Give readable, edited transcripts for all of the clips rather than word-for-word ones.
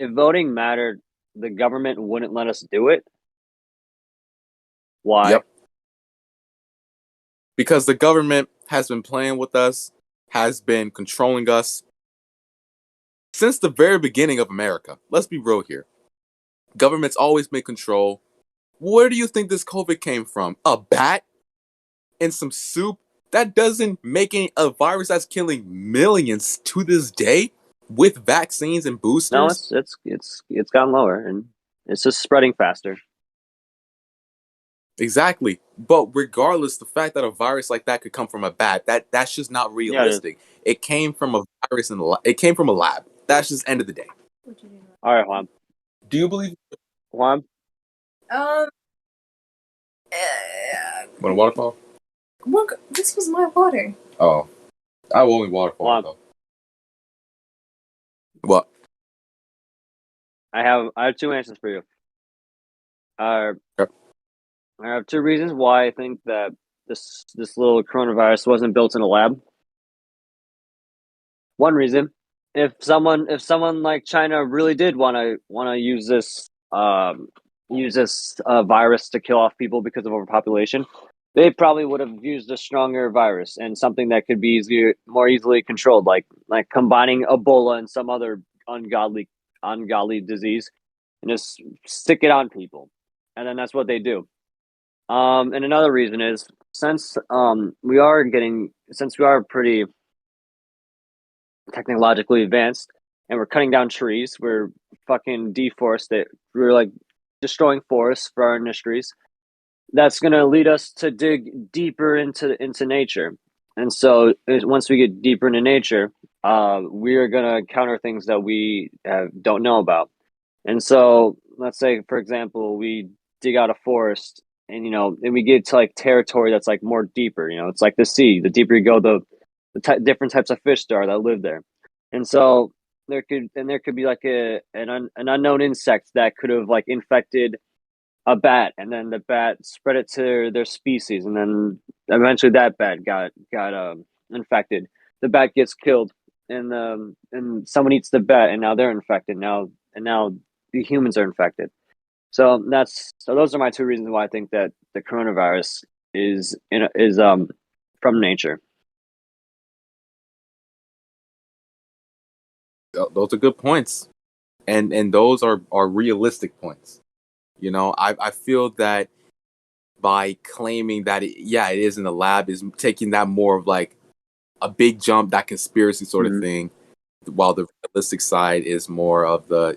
if voting mattered, the government wouldn't let us do it. Why? Yep. Because the government has been playing with us, has been controlling us since the very beginning of America. Let's be real here. Government's always been control. Where do you think this COVID came from? A bat and some soup? That doesn't make a virus that's killing millions to this day with vaccines and No, boosters. it's gotten lower and it's just spreading faster. Exactly. But regardless, the fact that a virus like that could come from a bat, that's just not Yeah, it is. realistic. It came from a virus it came from a lab. That's just end of the day. All right, Juan. Do you believe Juan, Um, when a waterfall? look, this was my water. Oh. I will only waterfall Juan, though. What? I have two answers for you. Yep. I have two reasons why I think that this little coronavirus wasn't built in a lab. One reason, if someone like China really did want to use this virus to kill off people because of overpopulation, they probably would have used a stronger virus and something that could be more easily controlled, like combining Ebola and some other ungodly disease, and just stick it on people, and then that's what they do. And another reason is since we are pretty technologically advanced and we're cutting down trees, we're fucking deforested, we're like destroying forests for our industries. That's gonna lead us to dig deeper into nature, and so once we get deeper into nature, we are gonna encounter things that we don't know about. And so, let's say, for example, we dig out a forest, and and we get to like territory that's like more deeper. It's like the sea. The deeper you go, different types of fish there are that live there. And so there could be like an unknown insect that could have like infected a bat, and then the bat spread it to their species, and then eventually that bat got infected. The bat gets killed, and someone eats the bat, and now they're infected. Now the humans are infected. So those are my two reasons why I think that the coronavirus is from nature. Those are good points. And those are realistic points. I feel that by claiming that it is in the lab is taking that more of like a big jump, that conspiracy sort of Mhm. thing, while the realistic side is more of the,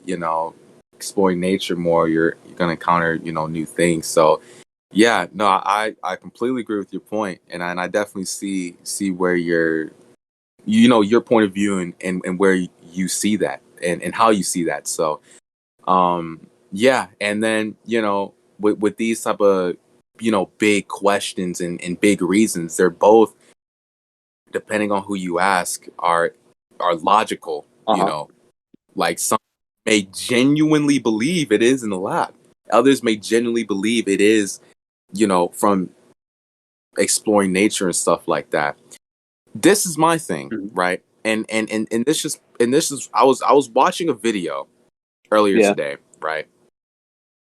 exploring nature more. You're gonna encounter, new things. So yeah, no, I completely agree with your point, and I definitely see where your point of view and where you see that and how you see that. So yeah, and then with these type of big questions and big reasons, they're both, depending on who you ask, are logical. Uh-huh. Like some may genuinely believe it is in the lab, others may genuinely believe it is from exploring nature and stuff like that. This is my thing, Mhm. right? And this is I was watching a video earlier Yeah. today, right,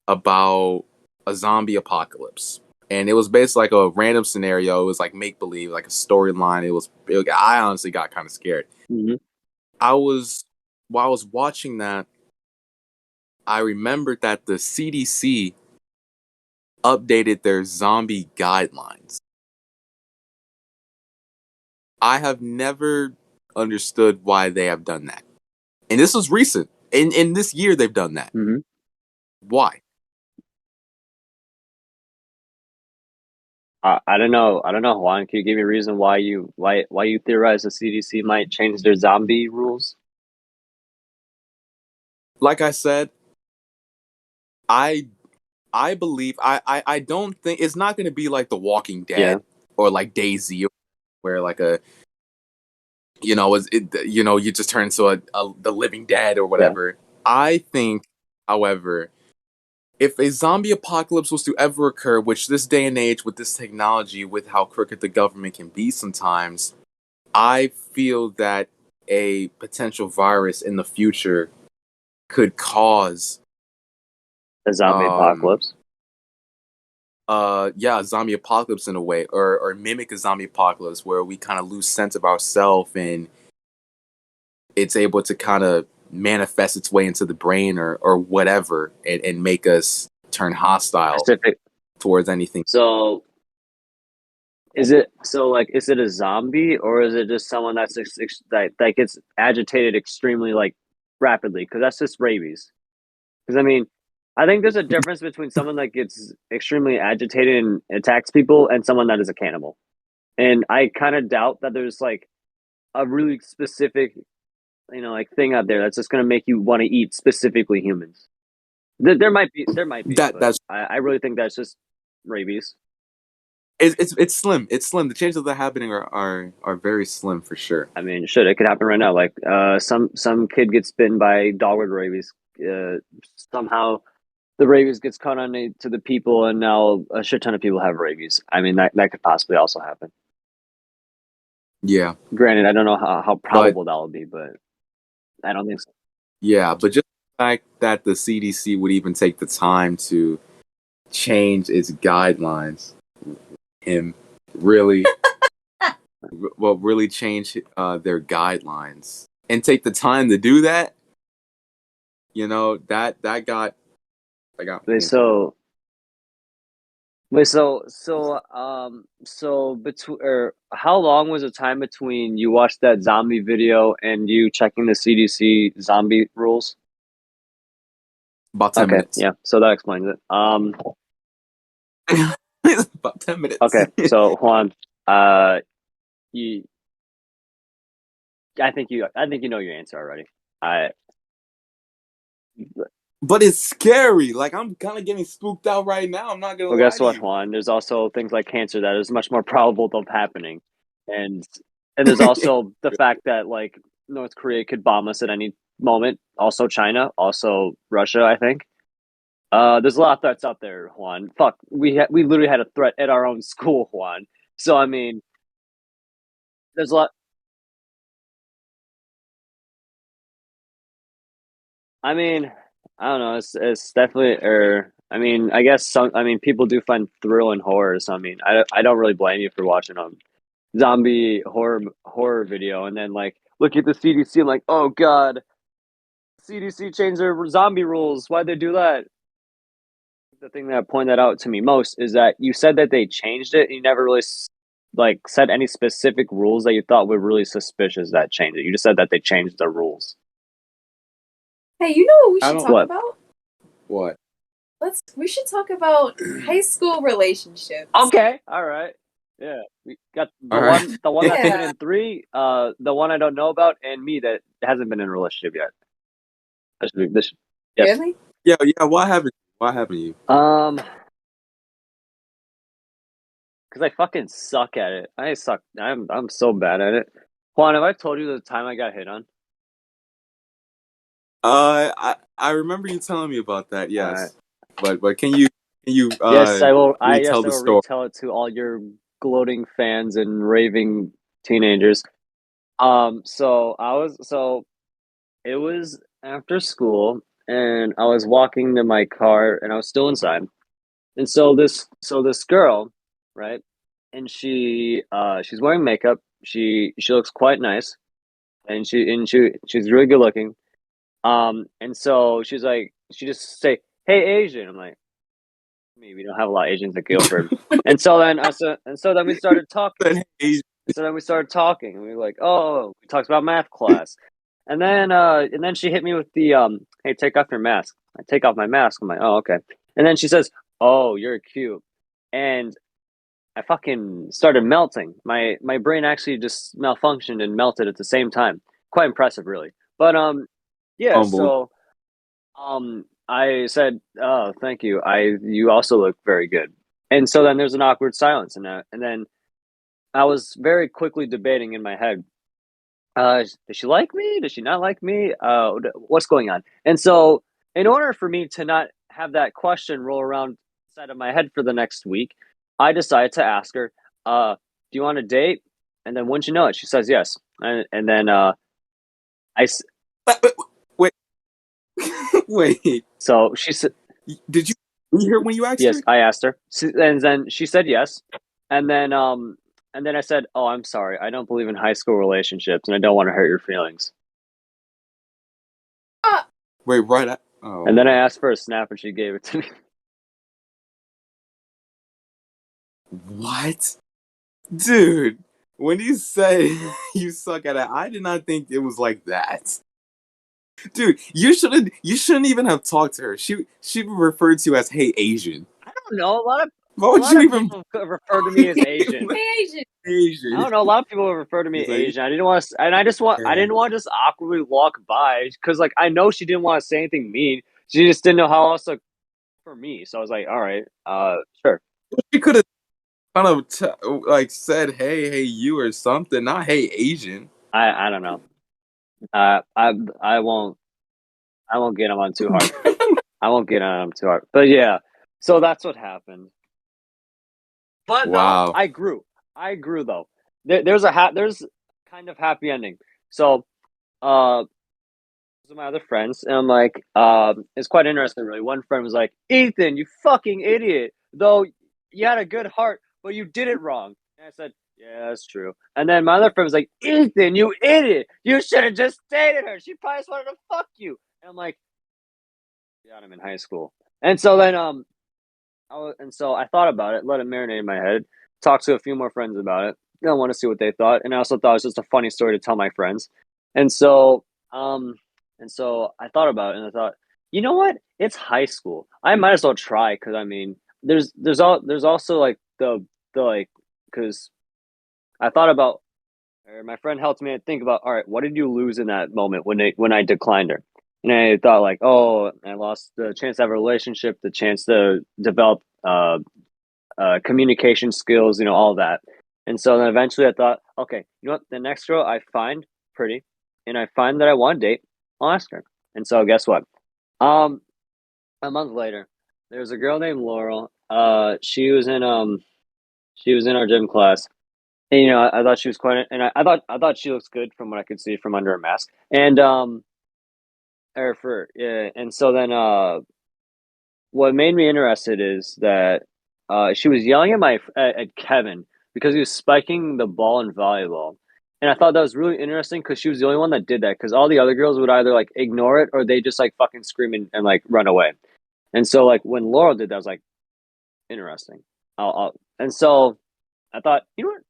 about a zombie apocalypse. And it was basically like a random scenario. It was like make believe, like a storyline. I honestly got kind of scared. Hmm. I was While I was watching that, I remembered that the CDC updated their zombie guidelines. I have never understood why they have done that. And this was recent. In this year they've done that. Hmm. Why? I don't know. I don't know, Juan. Can you give me a reason why you theorize the CDC might change their zombie rules? Like I said, I I believe I don't think it's not going to be like The Walking Yeah. Dead or like DayZ, where like you just turn into the Living Dead or Yeah. whatever. I think, however, if a zombie apocalypse was to ever occur, which this day and age with this technology, with how crooked the government can be sometimes, I feel that a potential virus in the future could cause The zombie apocalypse. a zombie apocalypse in a way, or mimic a zombie apocalypse where we kind of lose sense of ourselves and it's able to kind of manifest its way into the brain or whatever and make us turn hostile Specific. towards anything. So is it a zombie, or is it just someone that gets agitated extremely like rapidly? Because that's just rabies. Because I mean, I think there's a difference between someone that gets extremely agitated and attacks people and someone that is a cannibal. And I kind of doubt that there's like a really specific, like thing out there that's just going to make you want to eat specifically humans. There might be, but That's I really think that's just rabies. it's slim. It's slim. The chances of that happening are very slim for sure. I mean, shit, it could happen right now. Like, some kid gets bitten by dog with rabies. Somehow, the rabies gets caught on to the people, and now a shit ton of people have rabies. I mean, that could possibly also happen. Yeah, Granted, I don't know how but probable that will be, but I don't think so. yeah, but just the fact that the CDC would even take the time to change its guidelines, him really, really change their guidelines and take the time to do that. That got Wait, so between, or how long was the time between you watched that zombie video and you checking the CDC zombie rules? about 10 Okay, minutes. yeah, so that explains it. About 10 minutes. Okay, so Juan, you, I think you know your answer already. I But it's scary. Like, I'm kind of getting spooked out right now. I'm not gonna Well, lie guess to what, you. Juan? There's also things like cancer that is much more probable of happening, and there's also the fact that like North Korea could bomb us at any moment. Also China, also Russia. I think. There's a lot of threats out there, Juan. Fuck, we literally had a threat at our own school, Juan. So I mean, there's a lot. I mean, I don't know. It's definitely, or I mean, I guess some. I mean, people do find thrill in horror. So I mean, I don't really blame you for watching them zombie horror video and then like look at the CDC and like, oh god, CDC changed their zombie rules. Why'd they do that? The thing that pointed out to me most is that you said that they changed it. You never really like said any specific rules that you thought were really suspicious that changed it. You just said that they changed the rules. Hey, you know what we I should don't. talk What? about? What? We should talk about high school relationships. Okay, all right. Yeah, we got All right. the one that's been Yeah. in three, the one I don't know about, and me that hasn't been in a relationship yet. Yes. Really? Yeah. What happened? What happened to you? Because I fucking suck at it. I suck. I'm so bad at it. Juan, have I told you the time I got hit on? I remember you telling me about that. All right. Yes, but can you Yes, I will. retell I the will story? retell it to all your gloating fans and raving teenagers. So it was after school, and I was walking to my car, and I was still inside. And so this girl, right? And she's wearing makeup. She looks quite nice, and she's really good looking. And so she's like, she just say, "Hey, Asian." I'm like, "Me, we don't have a lot of Asians at Guilford." And so then we started talking. So then we started talking, and we were like, "Oh," we talked about math class. And then she hit me with the "Hey, take off your mask." I take off my mask. I'm like, "Oh, okay." And then she says, "Oh, you're cute," and I fucking started melting. My brain actually just malfunctioned and melted at the same time. Quite impressive, really. But yeah. Humbled. So I said, "Oh, thank you. You also look very good." And so then there's an awkward silence, and then I was very quickly debating in my head. Does she like me? Does she not like me? What's going on? And so, in order for me to not have that question roll around inside of my head for the next week, I decided to ask her, "Do you want a date?" And then, wouldn't you know it, she says yes. And then I, Wait, Wait, So she said, did you hear when you asked yes, her? I asked her. And then she said yes. And then I said, "Oh, I'm sorry. I don't believe in high school relationships and I don't want to hurt your feelings." Uh, Wait, right. And then I Oh, asked for a snap and she gave it to me. what, dude? When you said you suck at it, I did not think it was like that. Dude, you shouldn't even have talked to her. She referred to you as "Hey Asian." I don't know. Why A would lot you of even people refer to me as Asian. hey, Asian. I Asian? don't know. A lot of people refer to me He's like, Asian. I didn't want to, and I yeah. didn't want to just awkwardly walk by because, like, I know she didn't want to say anything mean. She just didn't know how else to for me. So I was like, all right, sure. She could have kind of like said, hey, you" or something, not "Hey Asian." I don't know. I won't get him on too hard. I won't get on him too hard. But yeah, so that's what happened. But no, Wow. I grew. I grew though. There's kind of happy ending. So uh those are my other friends, and I'm like, it's quite interesting really. One friend was like, "Ethan, you fucking idiot. Though you had a good heart, but you did it wrong." And I said, "Yeah, that's true." And then my other friend was like, "Ethan, you idiot. You should have just dated her. She probably just wanted to fuck you." And I'm like, yeah, I'm in high school. And so then and so I thought about it, let it marinate in my head, talked to a few more friends about it. I want to see what they thought, and I also thought it was just a funny story to tell my friends. And so, um, and so I thought about it, and I thought, you know what? It's high school. I might as well try because I mean, there's also like the like because I thought about or my friend helped me think about all right, what did you lose in that moment when I declined her? And I thought like, oh, I lost the chance to have a relationship, the chance to develop communication skills, all that. And so then eventually I thought, okay, you know what? The next girl I find pretty and I find that I want to date, I'll ask her. And so guess what? Um, a month later, there's a girl named Laurel. She was in our gym class. And I thought she was quite, and I thought she looks good from what I could see from under a mask. And or for yeah, and so then what made me interested is that she was yelling at Kevin because he was spiking the ball in volleyball, and I thought that was really interesting because she was the only one that did that because all the other girls would either like ignore it or they just like fucking scream and like run away. And so like when Laurel did that, I was like interesting. And so I thought, you know what?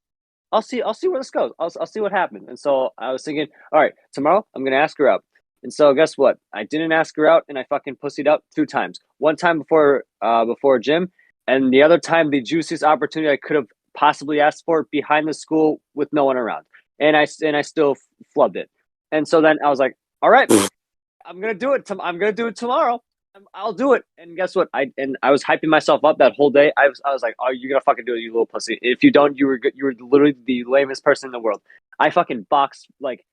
I'll see where this goes. I'll see what happens. And so I was thinking, all right, tomorrow I'm gonna ask her out. And so guess what? I didn't ask her out, and I fucking pussied out 2 times. One time before gym, and the other time the juiciest opportunity I could have possibly asked for behind the school with no one around, and I still flubbed it. And so then I was like, all right, I'm gonna do it. I'm gonna do it tomorrow. I'll do it. And guess what? I was hyping myself up that whole day. I was like, oh, you're gonna fucking do it, you little pussy. If you don't, you were literally the lamest person in the world. I fucking boxed like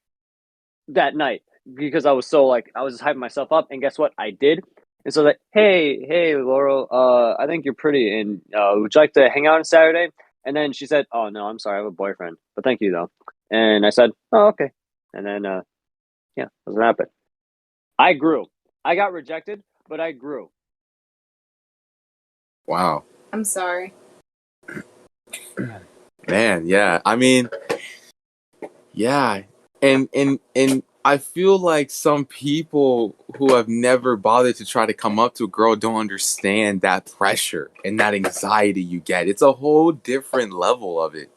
that night because I was so like I was just hyping myself up. And guess what? I did. And so like, hey, Laurel, I think you're pretty, and would you like to hang out on Saturday? And then she said, oh no, I'm sorry, I have a boyfriend, but thank you though. And I said, oh okay. And then yeah, that's what happened. I grew. I got rejected, but I grew. Wow. I'm sorry. Man, yeah. I mean, yeah. And I feel like some people who have never bothered to try to come up to a girl don't understand that pressure and that anxiety you get. It's a whole different level of it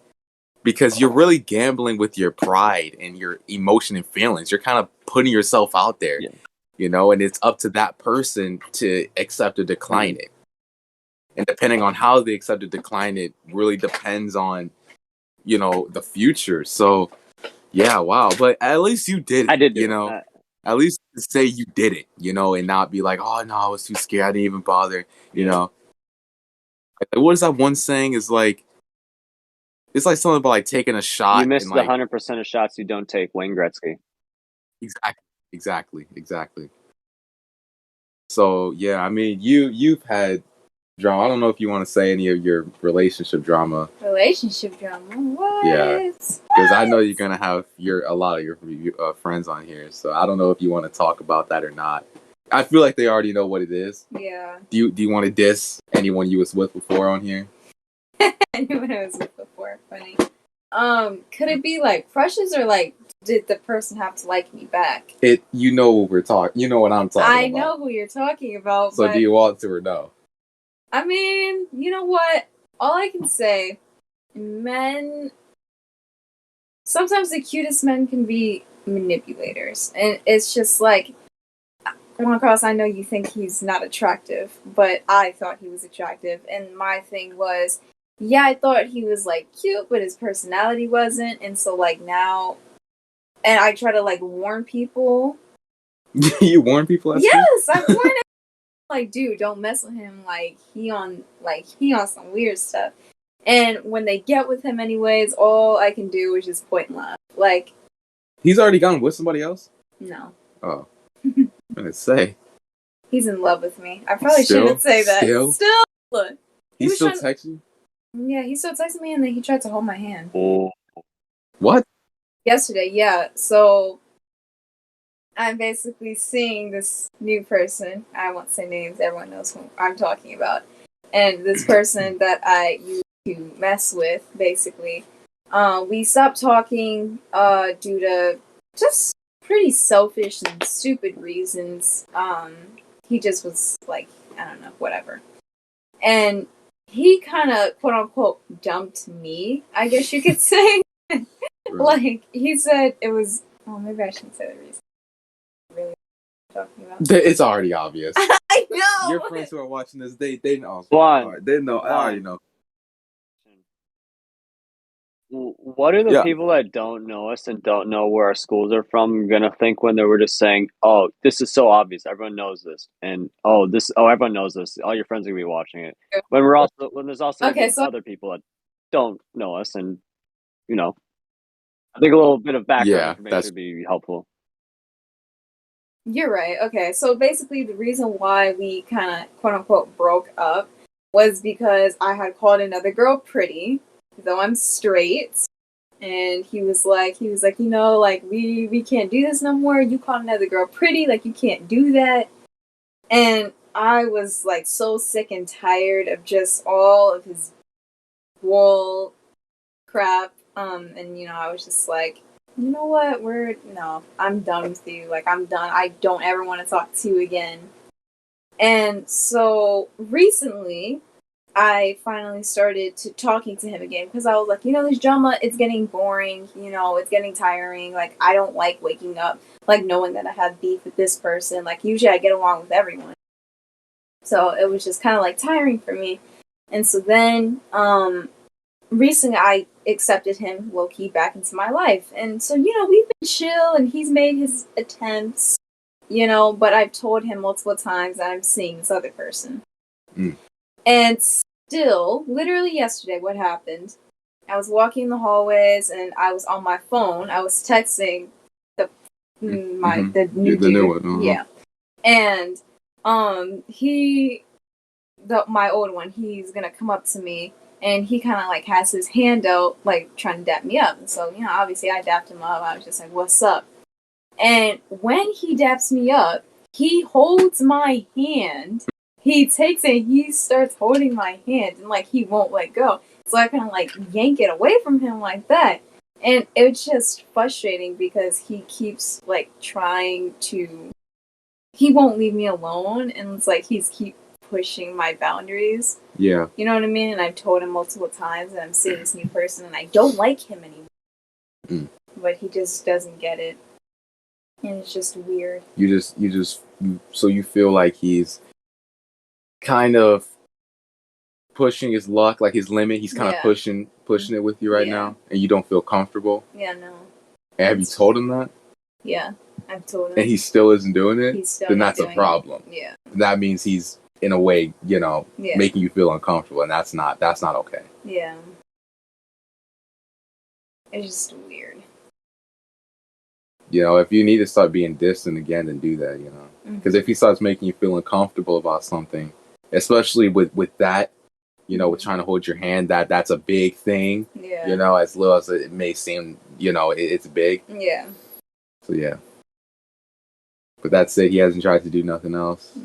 because you're really gambling with your pride and your emotion and feelings. You're kind of putting yourself out there, Yeah. and it's up to that person to accept or decline it. And depending on how they accept or decline it really depends on, the future. So, yeah, wow. But at least you did I it, did do it. At least say you did it, and not be like, oh, no, I was too scared. I didn't even bother, you Yeah. know. Like, what is that one saying? It's like something about like taking a You shot and missed the like, 100% of shots you don't take, Wayne Gretzky. exactly. So, yeah, I mean, you've had drama. I don't know if you want to say any of your relationship drama. Relationship drama. What? Yeah. Because I know you're gonna have a lot of your friends on here, so I don't know if you want to talk about that or not. I feel like they already know what it is. Yeah. Do you want to diss anyone you was with before on here? Anyone I was with before, funny. Could it be like crushes or like did the person have to like me back? You know what we're talking. You know what I'm talking about. I know who you're talking about. So but, do you want to or no? I mean, you know what? All I can say, men. Sometimes the cutest men can be manipulators, and it's just like, Rockast, I know you think he's not attractive, but I thought he was attractive, and my thing was, yeah, I thought he was like cute, but his personality wasn't, and so like now, and I try to like warn people. You warn people? Yes, I warn him. Like, dude, don't mess with him. Like he on some weird stuff. And when they get with him anyways, all I can do is just point and laugh. Like, he's already gone with somebody else? No. Oh. I'm gonna say. He's in love with me. I probably shouldn't say that. Still? He still texts you? Yeah, he still texted me and then he tried to hold my hand. Oh. What? Yesterday, yeah. So, I'm basically seeing this new person. I won't say names, everyone knows who I'm talking about. And this person that I used to mess with, basically. We stopped talking due to just pretty selfish and stupid reasons. He just was like, I don't know, whatever. And he kind of, quote unquote, dumped me, I guess you could say. Like, he said it was, maybe I shouldn't say the reason. Really talking about. It's already obvious. I know! Your friends who are watching this, they know. They know. I already know. What are the people that don't know us and don't know where our schools are from gonna think when they were just saying, "Oh, this is so obvious. Everyone knows this," and everyone knows this. All your friends are gonna be watching it. When there's also other people that don't know us, and you know, I think a little bit of background information would be helpful. You're right. Okay, so basically, the reason why we kind of quote unquote broke up was because I had called another girl pretty, though I'm straight. And he was like, you know, like we can't do this no more. You called another girl pretty, like you can't do that. And I was like so sick and tired of just all of his bull crap. And you know, I was just like, you know what? I'm done with you. Like I'm done. I don't ever want to talk to you again. And so recently, I finally started talking to him again because I was like, you know, this drama, it's getting boring, you know, it's getting tiring. Like, I don't like waking up, like, knowing that I have beef with this person. Like, usually I get along with everyone. So it was just kind of, like, tiring for me. And so then, recently I accepted him low-key back into my life. And so, you know, we've been chill and he's made his attempts, you know, but I've told him multiple times that I'm seeing this other person. Mm. And still, literally yesterday, what happened? I was walking the hallways and I was on my phone. I was texting the new dude. New one. Uh-huh. Yeah, and my old one, he's gonna come up to me and he kind of like has his hand out, like trying to dap me up. And so, you know, obviously I dapped him up. I was just like, "What's up?" And when he daps me up, he holds my hand. He takes it, he starts holding my hand, and like he won't let go. So I kind of like yank it away from him like that. And it's just frustrating because he keeps like trying to. He won't leave me alone, and it's like he's keep pushing my boundaries. Yeah. You know what I mean? And I've told him multiple times that I'm seeing this new person and I don't like him anymore. Mm. But he just doesn't get it. And it's just weird. So you feel like he's kind of pushing his luck, like his limit. He's kind of pushing it with you right now, and you don't feel comfortable. Yeah, no. And have you told him that? Yeah, I've told him. And he still isn't doing it? He's still then not that's a problem. It. Yeah. That means he's in a way, you know, making you feel uncomfortable, and that's not okay. Yeah. It's just weird. You know, if you need to start being distant again, then do that, you know. Because if he starts making you feel uncomfortable about something, especially with that, you know, with trying to hold your hand, that's a big thing. Yeah. You know, as little as it may seem, you know, it's big. Yeah. So, yeah. But that's it. He hasn't tried to do nothing else.